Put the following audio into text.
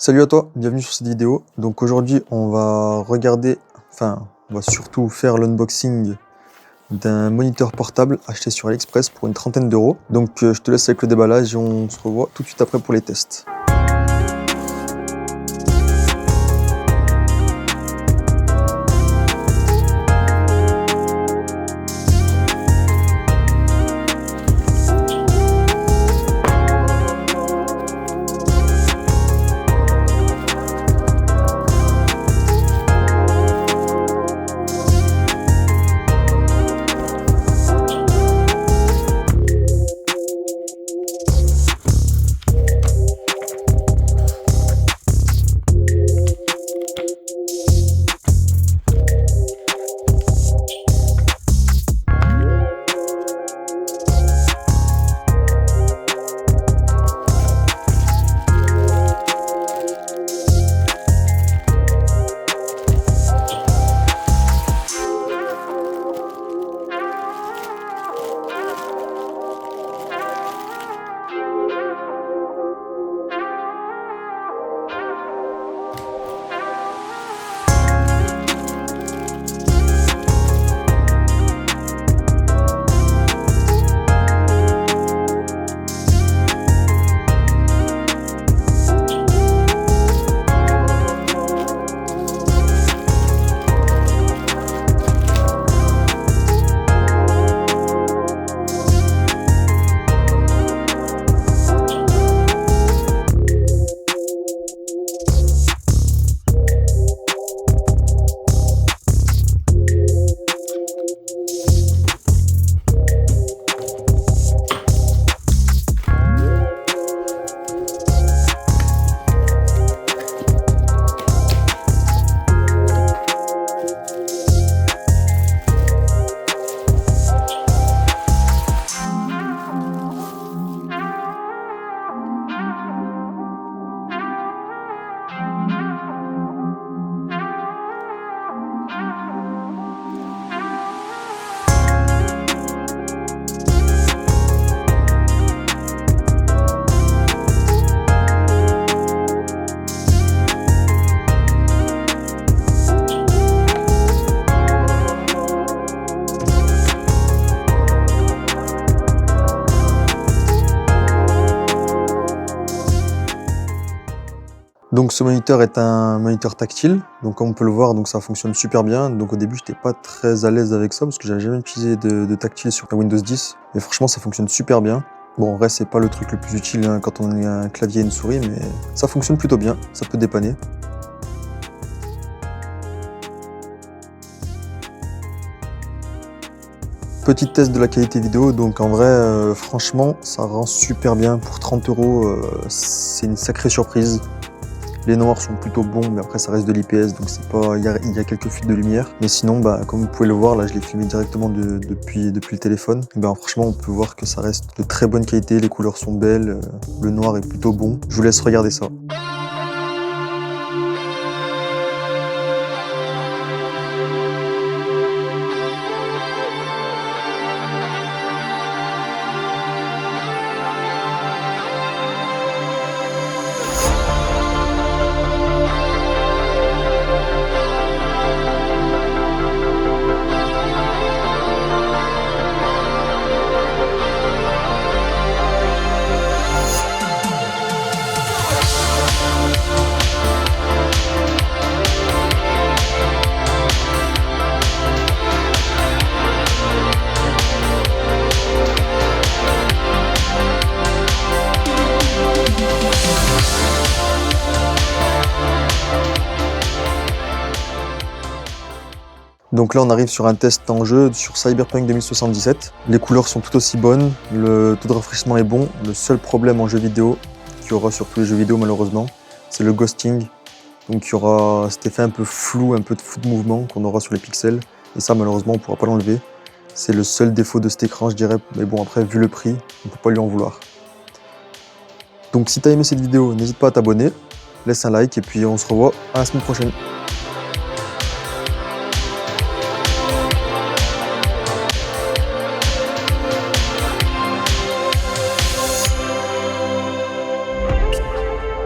Salut à toi, bienvenue sur cette vidéo. Donc aujourd'hui on va on va surtout faire l'unboxing d'un moniteur portable acheté sur AliExpress pour une trentaine d'euros. Donc je te laisse avec le déballage et on se revoit tout de suite après pour les tests. Donc ce moniteur est un moniteur tactile, donc comme on peut le voir, donc ça fonctionne super bien. Donc au début j'étais pas très à l'aise avec ça parce que j'avais jamais utilisé de tactile sur la Windows 10, mais franchement ça fonctionne super bien. Bon en vrai c'est pas le truc le plus utile hein, quand on a un clavier et une souris, mais ça fonctionne plutôt bien, ça peut dépanner. Petit test de la qualité vidéo, donc en vrai franchement ça rend super bien pour 30 euros, c'est une sacrée surprise. Les noirs sont plutôt bons, mais après ça reste de l'IPS, donc c'est pas, il y a quelques fuites de lumière. Mais sinon, comme vous pouvez le voir, là je l'ai filmé directement depuis le téléphone. Franchement, on peut voir que ça reste de très bonne qualité, les couleurs sont belles, le noir est plutôt bon. Je vous laisse regarder ça. Donc là on arrive sur un test en jeu sur Cyberpunk 2077. Les couleurs sont tout aussi bonnes, le taux de rafraîchissement est bon. Le seul problème en jeu vidéo, qu'il y aura sur tous les jeux vidéo malheureusement, c'est le ghosting. Donc il y aura cet effet un peu flou, un peu de flou de mouvement qu'on aura sur les pixels. Et ça malheureusement on ne pourra pas l'enlever. C'est le seul défaut de cet écran je dirais. Mais bon après vu le prix, on ne peut pas lui en vouloir. Donc si tu as aimé cette vidéo, n'hésite pas à t'abonner, laisse un like et puis on se revoit à la semaine prochaine.